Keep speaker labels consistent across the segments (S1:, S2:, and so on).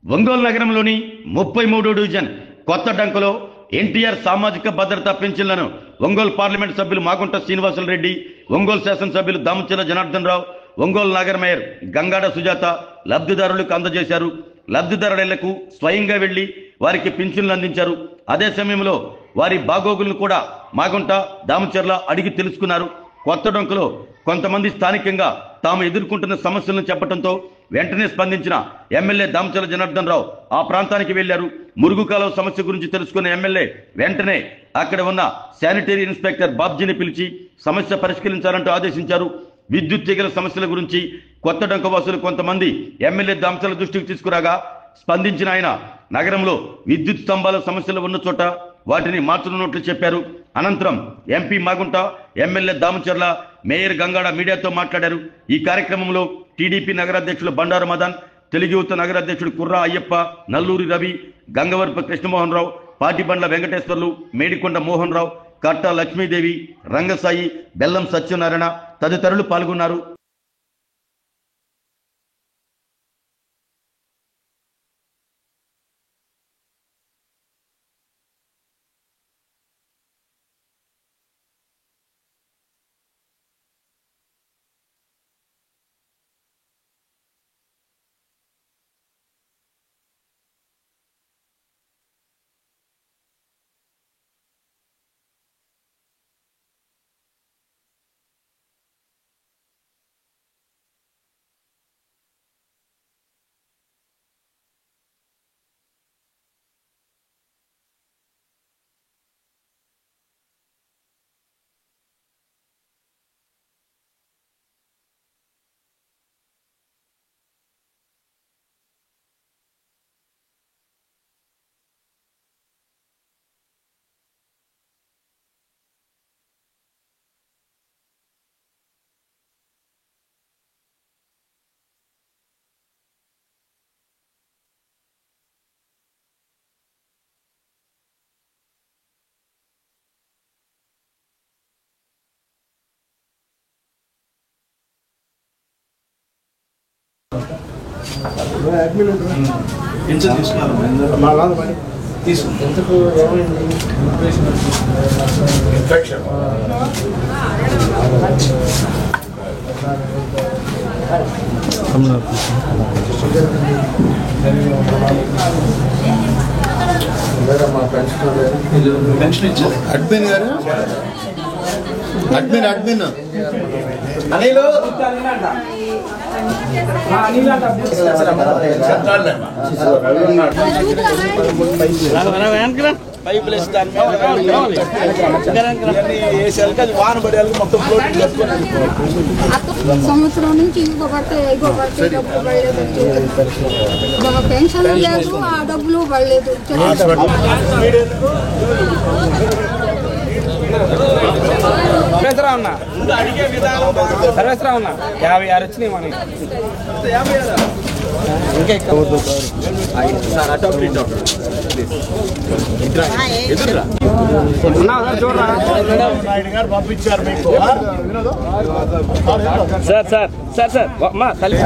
S1: ఒంగోలు నగరంలోని 33 డివిజన్ కొత్త డంకలో ఎన్టీఆర్ సామాజిక భద్రతా పెన్షన్లను ఒంగోలు పార్లమెంట్ సభ్యులు మాగుంట శ్రీనివాసులు రెడ్డి, ఒంగోలు శాసనసభ్యులు దామచర్ల జనార్దన్ రావు, ఒంగోలు నగర మేయర్ గంగాడ సుజాత లబ్ధిదారులకు అందజేశారు. లబ్ధిదారులకు స్వయంగా వెళ్లి వారికి పింఛన్లు అందించారు. అదే సమయంలో వారి బాగోగులను కూడా మాగుంట, దామచర్ల అడిగి తెలుసుకున్నారు. కొత్త డొంకలో కొంతమంది స్థానికంగా తాము ఎదుర్కొంటున్న సమస్యలను చెప్పడంతో వెంటనే స్పందించిన ఎమ్మెల్యే దామచర్ల జనార్దన్ రావు ఆ ప్రాంతానికి వెళ్లారు. మురుగు కాలువ సమస్య గురించి తెలుసుకున్న ఎమ్మెల్యే వెంటనే అక్కడ ఉన్న శానిటరీ ఇన్స్పెక్టర్ బాబ్జీని పిలిచి సమస్య పరిష్కరించాలంటూ ఆదేశించారు. విద్యుత్ తీగల సమస్యల గురించి కొత్త డొంక వాసులు కొంతమంది ఎమ్మెల్యే దామచర్ల దృష్టికి తీసుకురాగా స్పందించిన ఆయన నగరంలో విద్యుత్ స్తంభాల సమస్యలు ఉన్న చోట వాటిని మార్చనున్నట్లు చెప్పారు. అనంతరం MP Magunta, MLA Damacharla, mayor Gangada మీడియాతో మాట్లాడారు. ఈ కార్యక్రమంలో టీడీపీ నగరాధ్యక్షులు బండారు మదన్, తెలుగు యువత నగరాధ్యక్షుడు కుర్రా అయ్యప్ప, నల్లూరి రవి, గంగవరపు కృష్ణమోహన్ రావు, పాటిబండ్ల వెంకటేశ్వర్లు, మేడికొండ మోహన్ రావు, కట్టా లక్ష్మీదేవి, రంగసాయి, బెల్లం సత్యనారాయణ తదితరులు పాల్గొన్నారు.
S2: అడ్మిన్ గారు అడ్మిన్ అనిలు
S3: సంవత్సరం నుంచి ఇంకో పడితే డబ్బులు పడలేదు, పెన్షన్ లేదు, ఆ డబ్బులు పడలేదు.
S4: సర్వేశ్వరా ఉన్నా 56 వచ్చినాయి మనకి. ఇంకా
S2: పంపించారు మీకు
S4: సార్ అమ్మా తల్లి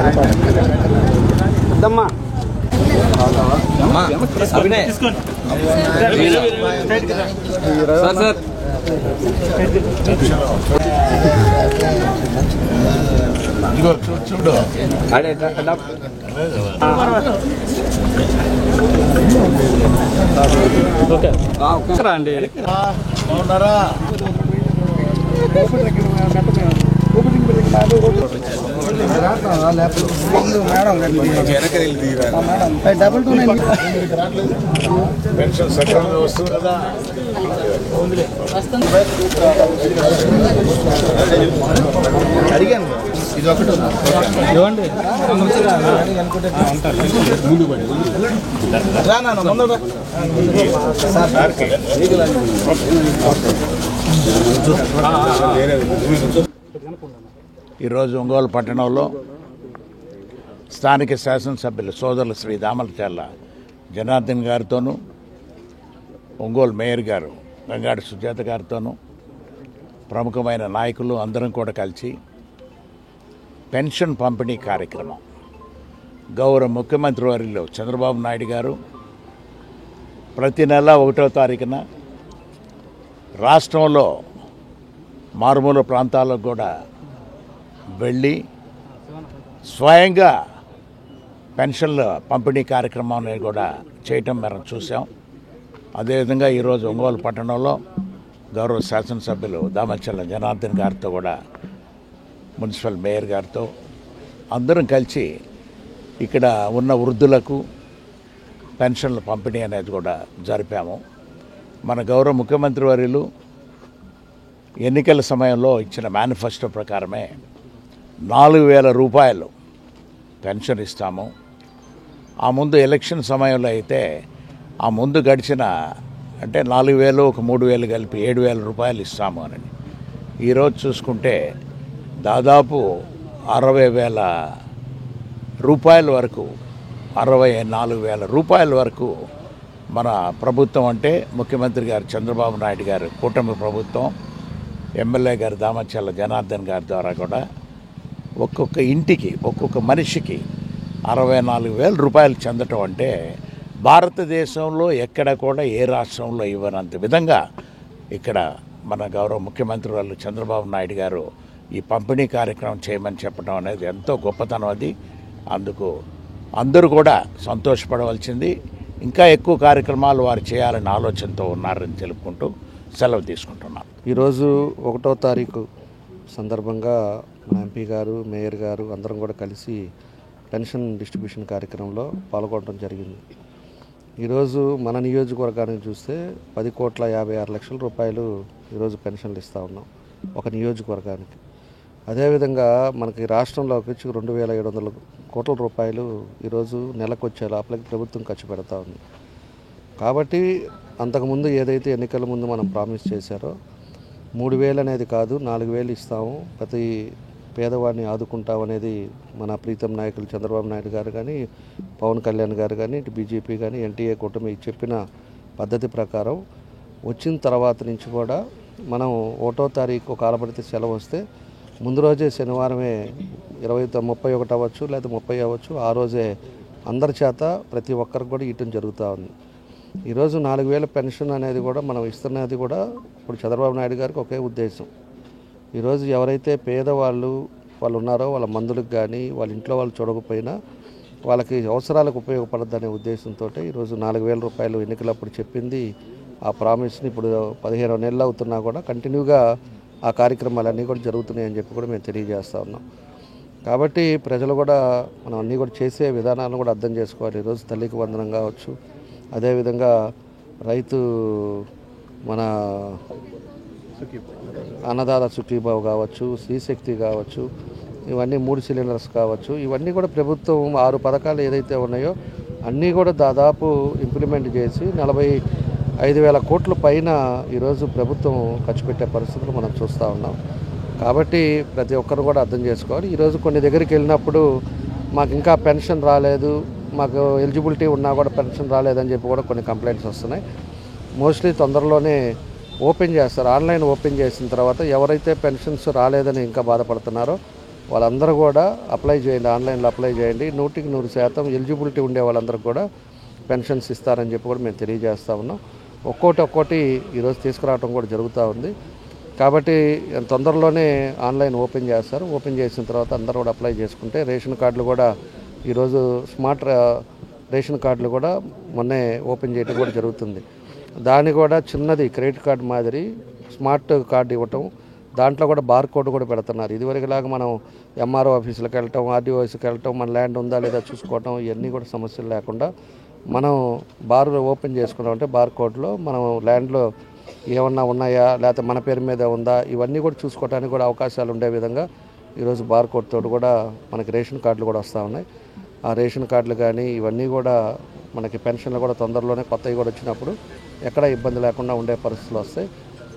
S4: అమ్మా అభినయ్ సార్
S2: చూడు
S4: అండి
S2: బాగున్నారా? పెన్షన్ సక్రమంగా వస్తుంది కదా. అడిగాను ఇది ఒకటి ఇవ్వండి. ఈరోజు ఒంగోలు పట్టణంలో స్థానిక శాసనసభ్యులు సోదరులు శ్రీ దామచర్ల జనార్దన్ గారితోనూ, ఒంగోలు మేయర్ గారు గంగాడ సుజాత గారితోనూ, ప్రముఖమైన నాయకులు అందరం కూడా కలిసి పెన్షన్ పంపిణీ కార్యక్రమం గౌరవ ముఖ్యమంత్రి వర్యులు చంద్రబాబు నాయుడు గారు ప్రతి నెల 1వ తారీఖున రాష్ట్రంలో మారుమూల ప్రాంతాలకు కూడా వెళ్ళి స్వయంగా పెన్షన్ల పంపిణీ కార్యక్రమాన్ని కూడా చేయటం మనం చూసాం. అదేవిధంగా ఈరోజు ఒంగోలు పట్టణంలో గౌరవ శాసనసభ్యులు దామచర్ల జనార్దన్ గారితో కూడా మున్సిపల్ మేయర్ గారితో అందరం కలిసి ఇక్కడ ఉన్న వృద్ధులకు పెన్షన్ల పంపిణీ అనేది కూడా జరిపాము. మన గౌరవ ముఖ్యమంత్రి వర్యులు ఎన్నికల సమయంలో ఇచ్చిన మేనిఫెస్టో ప్రకారమే 4,000 రూపాయలు పెన్షన్ ఇస్తాము. ఆ ముందు ఎలక్షన్ సమయంలో అయితే ఆ ముందు గడిచిన అంటే 4,000 ఒక 3,000 కలిపి 7,000 రూపాయలు ఇస్తాము అని. ఈరోజు చూసుకుంటే దాదాపు 60,000 రూపాయల వరకు 64,000 రూపాయల వరకు మన ప్రభుత్వం అంటే ముఖ్యమంత్రి గారు చంద్రబాబు నాయుడు గారు కూటమి ప్రభుత్వం ఎమ్మెల్యే గారు దామచర్ల జనార్దన్ గారి ద్వారా కూడా ఒక్కొక్క ఇంటికి ఒక్కొక్క మనిషికి 64,000 రూపాయలు చెందటం అంటే భారతదేశంలో ఎక్కడ కూడా ఏ రాష్ట్రంలో ఇవ్వనంత విధంగా ఇక్కడ మన గౌరవ ముఖ్యమంత్రి వాళ్ళు చంద్రబాబు నాయుడు గారు ఈ పంపిణీ కార్యక్రమం చేయమని చెప్పడం అనేది ఎంతో గొప్పతనం. అది అందుకు అందరూ కూడా సంతోషపడవలసింది. ఇంకా ఎక్కువ కార్యక్రమాలు వారు చేయాలని ఆలోచనతో ఉన్నారని తెలుపుకుంటూ సెలవు తీసుకుంటున్నాను.
S5: ఈరోజు 1వ తారీఖు సందర్భంగా మన ఎంపీ గారు మేయర్ గారు అందరం కూడా కలిసి పెన్షన్ డిస్ట్రిబ్యూషన్ కార్యక్రమంలో పాల్గొనడం జరిగింది. ఈరోజు మన నియోజకవర్గానికి చూస్తే 10,56,00,000 రూపాయలు ఈరోజు పెన్షన్లు ఇస్తూ ఉన్నాం ఒక నియోజకవర్గానికి. అదేవిధంగా మనకి రాష్ట్రంలోకి వచ్చి 2,700 కోట్ల రూపాయలు ఈరోజు నెలకు వచ్చే లోపలికి ప్రభుత్వం ఖర్చు పెడతా ఉంది. కాబట్టి అంతకుముందు ఏదైతే ఎన్నికల ముందు మనం ప్రామిస్ చేశారో 3,000 అనేది కాదు 4,000 ఇస్తాము, ప్రతి పేదవాడిని ఆదుకుంటాం అనేది మన ప్రీతం నాయకులు చంద్రబాబు నాయుడు గారు కానీ పవన్ కళ్యాణ్ గారు కానీ ఇటు బీజేపీ కానీ ఎన్టీఏ కూటమి చెప్పిన పద్ధతి ప్రకారం వచ్చిన తర్వాత నుంచి కూడా మనం 1వ తారీఖు కాలపడితే సెలవు వస్తే ముందు రోజే శనివారమే 31 అవ్వచ్చు లేదా 30 అవ్వచ్చు, ఆ రోజే అందరి చేత ప్రతి ఒక్కరికి కూడా ఇవ్వటం జరుగుతూ ఉంది. ఈరోజు 4,000 పెన్షన్ అనేది కూడా మనం ఇస్తున్నది కూడా ఇప్పుడు చంద్రబాబు నాయుడు గారికి ఒకే ఉద్దేశం. ఈరోజు ఎవరైతే పేదవాళ్ళు ఉన్నారో వాళ్ళ మందులకు కానీ వాళ్ళ ఇంట్లో వాళ్ళు చూడకపోయినా వాళ్ళకి అవసరాలకు ఉపయోగపడద్దనే ఉద్దేశంతో ఈరోజు 4,000 రూపాయలు ఎన్నికలప్పుడు చెప్పింది ఆ ప్రామిస్ని ఇప్పుడు 15 నెలలు అవుతున్నా కూడా కంటిన్యూగా ఆ కార్యక్రమాలన్నీ కూడా జరుగుతున్నాయని చెప్పి కూడా మేము తెలియజేస్తూ ఉన్నాం. కాబట్టి ప్రజలు కూడా మనం అన్నీ కూడా చేసే విధానాలను కూడా అర్థం చేసుకోవాలి. ఈరోజు తల్లికి వందనం కావచ్చు, అదేవిధంగా రైతు మన అన్నదాత సుఖీభావ్ కావచ్చు, శ్రీశక్తి కావచ్చు, ఇవన్నీ 3 సిలిండర్స్ కావచ్చు, ఇవన్నీ కూడా ప్రభుత్వం 6 పథకాలు ఏదైతే ఉన్నాయో అన్నీ కూడా దాదాపు ఇంప్లిమెంట్ చేసి 45,000 కోట్ల పైన ఈరోజు ప్రభుత్వం ఖర్చు పెట్టే పరిస్థితులు మనం చూస్తూ ఉన్నాం. కాబట్టి ప్రతి ఒక్కరు కూడా అర్థం చేసుకోవాలి. ఈరోజు కొన్ని దగ్గరికి వెళ్ళినప్పుడు మాకు ఇంకా పెన్షన్ రాలేదు, మాకు ఎలిజిబిలిటీ ఉన్నా కూడా పెన్షన్ రాలేదని చెప్పి కూడా కొన్ని కంప్లైంట్స్ వస్తున్నాయి. మోస్ట్లీ తొందరలోనే ఓపెన్ చేస్తారు. ఆన్లైన్ ఓపెన్ చేసిన తర్వాత ఎవరైతే పెన్షన్స్ రాలేదని ఇంకా బాధపడుతున్నారో వాళ్ళందరూ కూడా అప్లై చేయండి, ఆన్లైన్లో అప్లై చేయండి. 100% ఎలిజిబిలిటీ ఉండే వాళ్ళందరికీ కూడా పెన్షన్స్ ఇస్తారని చెప్పి కూడా మేము తెలియజేస్తూ ఉన్నాం. ఒక్కోటి ఈరోజు తీసుకురావడం కూడా జరుగుతూ ఉంది. కాబట్టి తొందరలోనే ఆన్లైన్ ఓపెన్ చేస్తారు. ఓపెన్ చేసిన తర్వాత అందరూ కూడా అప్లై చేసుకుంటే రేషన్ కార్డులు కూడా ఈరోజు స్మార్ట్ రేషన్ కార్డులు కూడా మొన్నే ఓపెన్ చేయడం కూడా జరుగుతుంది. దాన్ని కూడా చిన్నది క్రెడిట్ కార్డు మాదిరి స్మార్ట్ కార్డు ఇవ్వటం, దాంట్లో కూడా బార్ కోడ్ కూడా పెడుతున్నారు. ఇదివరకులాగా మనం ఎంఆర్ఓ ఆఫీసులకు వెళ్ళటం, ఆర్డీఓ ఆఫీస్కి వెళ్ళటం, మన ల్యాండ్ ఉందా లేదా చూసుకోవటం, ఇవన్నీ కూడా సమస్యలు లేకుండా మనం బార్ ఓపెన్ చేసుకున్నామంటే బార్ కోడ్లో మనం ల్యాండ్లో ఏమన్నా ఉన్నాయా లేకపోతే మన పేరు మీద ఉందా ఇవన్నీ కూడా చూసుకోవడానికి కూడా అవకాశాలు ఉండే విధంగా ఈరోజు బార్ కోడ్ తోటి కూడా మనకి రేషన్ కార్డులు కూడా వస్తూ ఉన్నాయి. ఆ రేషన్ కార్డులు కానీ ఇవన్నీ కూడా మనకి పెన్షన్లు కూడా తొందరలోనే కొత్తవి కూడా వచ్చినప్పుడు ఎక్కడ ఇబ్బంది లేకుండా ఉండే పరిస్థితులు వస్తాయి.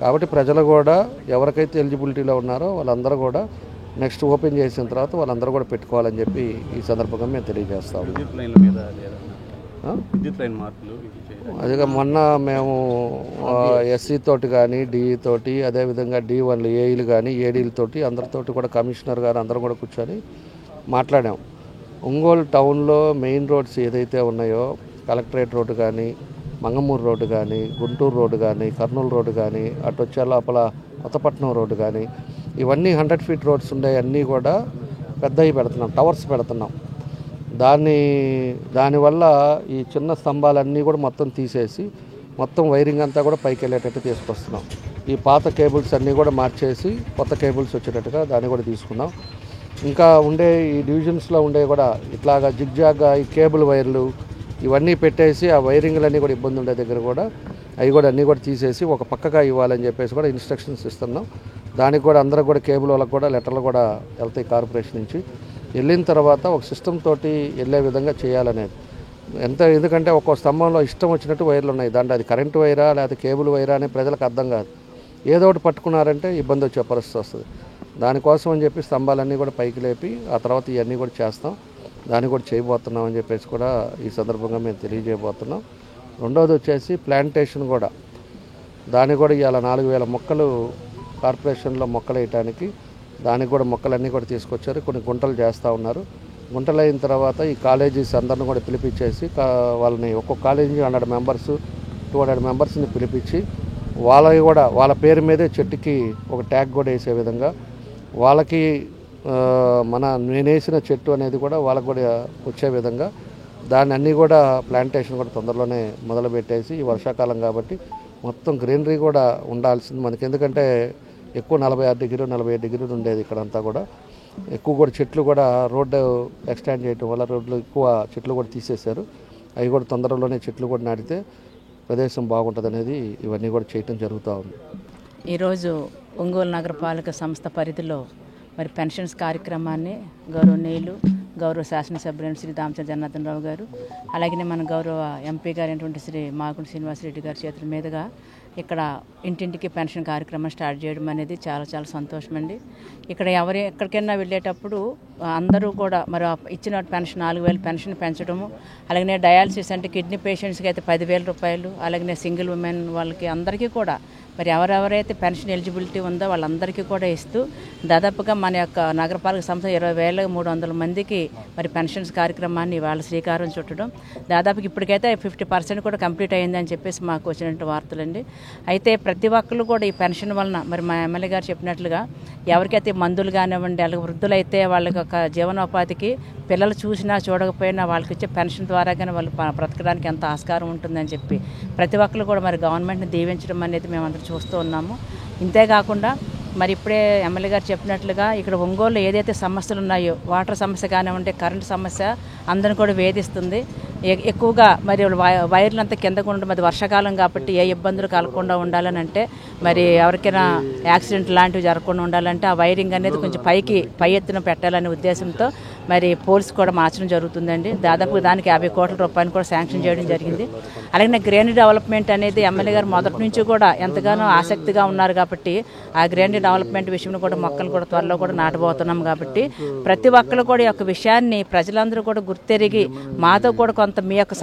S5: కాబట్టి ప్రజలు కూడా ఎవరికైతే ఎలిజిబిలిటీలో ఉన్నారో వాళ్ళందరూ కూడా నెక్స్ట్ ఓపెన్ చేసిన తర్వాత వాళ్ళందరూ కూడా పెట్టుకోవాలని చెప్పి ఈ సందర్భంగా మేము తెలియజేస్తాము. అదిగా మొన్న మేము ఎస్సీ తోటి కానీ డిఈ తోటి అదేవిధంగా D1 ఏఈలు కానీ ఏడీలతోటి అందరితోటి కూడా కమిషనర్ గారు అందరం కూడా కూర్చొని మాట్లాడాం. ఒంగోలు టౌన్లో మెయిన్ రోడ్స్ ఏదైతే ఉన్నాయో కలెక్టరేట్ రోడ్డు కానీ, మంగమూరు రోడ్డు కానీ, గుంటూరు రోడ్డు కానీ, కర్నూలు రోడ్డు కానీ, అటు వచ్చే లోపల కొత్తపట్నం రోడ్డు కానీ, ఇవన్నీ 100 ఫీట్ రోడ్స్ ఉండే అన్నీ కూడా పెద్దవి పెడుతున్నాం, టవర్స్ పెడుతున్నాం. దానివల్ల ఈ చిన్న స్తంభాలన్నీ కూడా మొత్తం తీసేసి మొత్తం వైరింగ్ అంతా కూడా పైకి వెళ్ళేటట్టు తీసుకొస్తున్నాం. ఈ పాత కేబుల్స్ అన్నీ కూడా మార్చేసి కొత్త కేబుల్స్ వచ్చేటట్టుగా దాన్ని కూడా తీసుకున్నాం. ఇంకా ఉండే ఈ డివిజన్స్లో ఉండే కూడా ఇట్లాగా జిగ్జాగ్గా ఈ కేబుల్ వైర్లు ఇవన్నీ పెట్టేసి ఆ వైరింగ్లన్నీ కూడా ఇబ్బంది ఉండే దగ్గర కూడా అవి కూడా అన్నీ కూడా తీసేసి ఒక పక్కగా ఇవ్వాలని చెప్పేసి కూడా ఇన్స్ట్రక్షన్స్ ఇస్తున్నాం. దానికి కూడా అందరూ కూడా కేబుల్ వాళ్ళకి కూడా లెటర్లు కూడా వెళ్తాయి కార్పొరేషన్ నుంచి. వెళ్ళిన తర్వాత ఒక సిస్టమ్ తోటి వెళ్ళే విధంగా చేయాలనేది ఎందుకంటే ఒక్కో స్తంభంలో ఇష్టం వచ్చినట్టు వైర్లు ఉన్నాయి. దాంట్లో అది కరెంటు వైరా లేకపోతే కేబుల్ వైరా అని ప్రజలకు అర్థం కాదు. ఏదో ఒకటి పట్టుకున్నారంటే ఇబ్బంది వచ్చే పరిస్థితి వస్తుంది. దానికోసం అని చెప్పి స్తంభాలన్నీ కూడా పైకి లేపి ఆ తర్వాత ఇవన్నీ కూడా చేస్తాం. దాన్ని కూడా చేయబోతున్నాం అని చెప్పేసి కూడా ఈ సందర్భంగా మేము తెలియజేయబోతున్నాం. రెండవది వచ్చేసి ప్లాంటేషన్ కూడా, దానికి కూడా ఇవాళ 4000 మొక్కలు కార్పొరేషన్లో మొక్కలు వేయటానికి దానికి కూడా మొక్కలన్నీ కూడా తీసుకొచ్చారు. కొన్ని గుంటలు చేస్తూ ఉన్నారు. గుంటలు అయిన తర్వాత ఈ కాలేజీస్ అందరిని కూడా పిలిపించేసి వాళ్ళని ఒక్కొక్క కాలేజీ 100 మెంబర్స్ 200 మెంబర్స్ని పిలిపించి వాళ్ళకి కూడా వాళ్ళ పేరు మీదే చెట్టుకి ఒక ట్యాగ్ కూడా వేసే విధంగా వాళ్ళకి నేను వేసిన చెట్టు అనేది కూడా వాళ్ళకు కూడా వచ్చే విధంగా దాన్ని అన్నీ కూడా ప్లాంటేషన్ కూడా తొందరలోనే మొదలుపెట్టేసి ఈ వర్షాకాలం కాబట్టి మొత్తం గ్రీనరీ కూడా ఉండాల్సింది మనకి. ఎందుకంటే ఎక్కువ 46 డిగ్రీలు 47 డిగ్రీలు ఉండేది ఇక్కడంతా కూడా. ఎక్కువ కూడా చెట్లు కూడా రోడ్డు ఎక్స్టెండ్ చేయడం వల్ల రోడ్లు ఎక్కువ చెట్లు కూడా తీసేశారు. అవి కూడా తొందరలోనే చెట్లు కూడా నాటితే ప్రదేశం బాగుంటుంది అనేది ఇవన్నీ కూడా చేయటం జరుగుతూ ఉంది.
S6: ఈరోజు ఒంగోలు నగరపాలక సంస్థ పరిధిలో మరి పెన్షన్స్ కార్యక్రమాన్ని గౌరవనీయులు గౌరవ శాసనసభ్యులు శ్రీ దామచర్ల జనార్దన్ రావు గారు, అలాగే మన గౌరవ ఎంపీ గారు అయినటువంటి శ్రీ మాగుంట శ్రీనివాసరెడ్డి గారి చేతుల మీదుగా ఇక్కడ ఇంటింటికి పెన్షన్ కార్యక్రమం స్టార్ట్ చేయడం అనేది చాలా చాలా సంతోషం అండి. ఇక్కడ ఎక్కడికైనా వెళ్ళేటప్పుడు అందరూ కూడా మరి ఇచ్చిన పెన్షన్ 4000 పెన్షన్ పెంచడము, అలాగే డయాలసిస్ అంటే కిడ్నీ పేషెంట్స్కి అయితే 10,000 రూపాయలు, అలాగే సింగిల్ ఉమెన్ వాళ్ళకి అందరికీ కూడా మరి ఎవరెవరైతే పెన్షన్ ఎలిజిబిలిటీ ఉందో వాళ్ళందరికీ కూడా ఇస్తూ దాదాపుగా మన యొక్క నగరపాలక సంస్థ 20,300 మందికి మరి పెన్షన్స్ కార్యక్రమాన్ని వాళ్ళ శ్రీకారం చుట్టడం, దాదాపుకి ఇప్పటికైతే 50% కూడా కంప్లీట్ అయ్యిందని చెప్పేసి మాకు వచ్చినటువంటి వార్తలండి. అయితే ప్రతి ఒక్కరు కూడా ఈ పెన్షన్ వలన మరి మా ఎమ్మెల్యే గారు చెప్పినట్లుగా ఎవరికైతే మందులు కానివ్వండి, అలాగే వృద్ధులైతే వాళ్ళకి ఒక జీవనోపాధికి పిల్లలు చూసినా చూడకపోయినా వాళ్ళకి ఇచ్చే పెన్షన్ ద్వారా కానీ వాళ్ళు బ్రతకడానికి ఎంత ఆస్కారం ఉంటుందని చెప్పి ప్రతి ఒక్కరు కూడా మరి గవర్నమెంట్ని దీవించడం అనేది మేమందరం చూస్తూ ఉన్నాము. ఇంతేకాకుండా మరి ఇప్పుడే ఎమ్మెల్యే గారు చెప్పినట్లుగా ఇక్కడ ఒంగోలులో ఏదైతే సమస్యలు ఉన్నాయో, వాటర్ సమస్య కానివ్వండి, కరెంటు సమస్య అందరిని కూడా వేధిస్తుంది. ఎక్కువగా మరి వైర్లు అంతా కిందకు ఉండడం, అది వర్షాకాలం కాబట్టి ఏ ఇబ్బందులు కలగకుండా ఉండాలని అంటే మరి ఎవరికైనా యాక్సిడెంట్ లాంటివి జరగకుండా ఉండాలంటే ఆ వైరింగ్ అనేది కొంచెం పై ఎత్తున పెట్టాలనే ఉద్దేశంతో మరి పోల్స్ కూడా మార్చడం జరుగుతుందండి. దాదాపు దానికి 50 కోట్ల రూపాయలు కూడా శాంక్షన్ చేయడం జరిగింది. అలాగే గ్రీనరీ డెవలప్మెంట్ అనేది ఎమ్మెల్యే గారు మొదటి నుంచి కూడా ఎంతగానో ఆసక్తిగా ఉన్నారు కాబట్టి ఆ గ్రీనరీ డెవలప్మెంట్ విషయంలో కూడా మొక్కలు కూడా త్వరలో కూడా నాటబోతున్నాం కాబట్టి ప్రతి ఒక్కరు కూడా ఈ యొక్క విషయాన్ని ప్రజలందరూ కూడా గుర్తెరిగి మాతో కూడా కొంత మీ యొక్క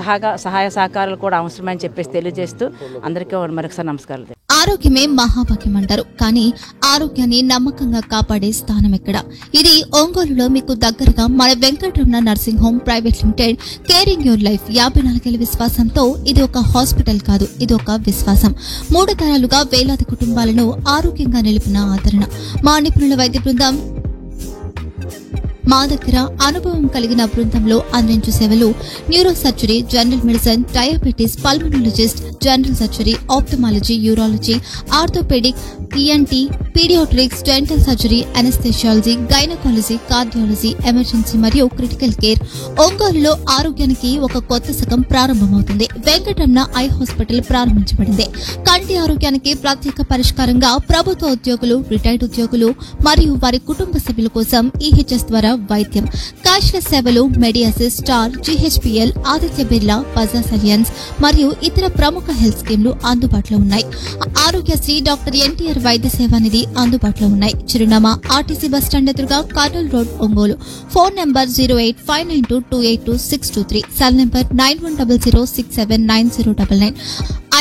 S6: సహాయ సహకారాలు కూడా అవసరమని చెప్పేసి తెలియజేస్తూ అందరికీ మరొకసారి నమస్కారాలు.
S7: ఆరోగ్యమే మహాభాగ్యం అంటారు, కానీ ఆరోగ్యాన్ని నమ్మకంగా కాపాడే స్థానం ఎక్కడ? ఇది ఒంగోలులో మీకు దగ్గరగా మన Venkataramana nursing home private limited. Caring your life 54 విశ్వాసంతో ఇది ఒక హాస్పిటల్ కాదు, ఇది ఒక విశ్వాసం. 3 తరాలుగా వేలాది కుటుంబాలను ఆరోగ్యంగా నిలిపిన ఆదరణ. మా నిపుణుల వైద్య బృందం మా దగ్గర అనుభవం కలిగిన బృందంలో అందించే సేవలు neurosurgery, general medicine, diabetes, pulmonologist, general surgery, ophthalmology, urology, orthopaedic, ENT, paediatrics, dental surgery, anaesthesiology, gynaecology, cardiology, emergency మరియు క్రిటికల్ కేర్. ఒంగోలులో ఆరోగ్యానికి ఒక కొత్త శకం ప్రారంభమవుతుంది. వెంకటరమణ ఐ హాస్పిటల్ ప్రారంభించబడింది. కంటి ఆరోగ్యానికి ప్రత్యేక పరిష్కారంగా ప్రభుత్వ ఉద్యోగులు, రిటైర్డ్ ఉద్యోగులు మరియు వారి కుటుంబ సభ్యుల కోసం ఈహెచ్ఎస్ ద్వారా వైద్యం, క్యాష్లెస్ సేవలు, మెడియాసిస్, స్టార్, జీహెచ్పీఎల్, ఆదిత్య బిర్లా, బజాజ్ అలియన్స్ మరియు ఇతర ప్రముఖ హెల్త్ స్కీమ్లు అందుబాటులో ఉన్నాయి. ఆరోగ్యశ్రీ, డాక్టర్ ఎన్టీఆర్ వైద్య సేవా నిధి అందుబాటులో ఉన్నాయి. చిరునామా ఆర్టీసీ బస్టాండ్ ఎదురుగా, Kurnool road, Ongole. Phone number 08592282623, cell number 9100679099.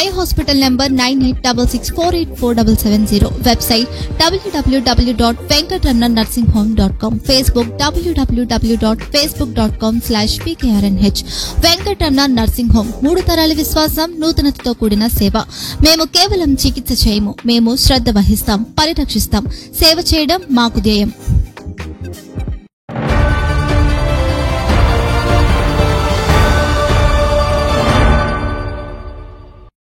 S7: Eye hospital number 9866484770. Website www.venkatramnanursing.com. Facebook www.facebook.com/pkrnh. Venkataramana nursing home, 3 తరాల విశ్వాసం, నూతనతతో కూడిన సేవ. మేము కేవలం చికిత్స చేయము, మేము శ్రద్ధ వహిస్తాం, పరిరక్షిస్తాం. సేవ చేయడం మాకు ధ్యేయం.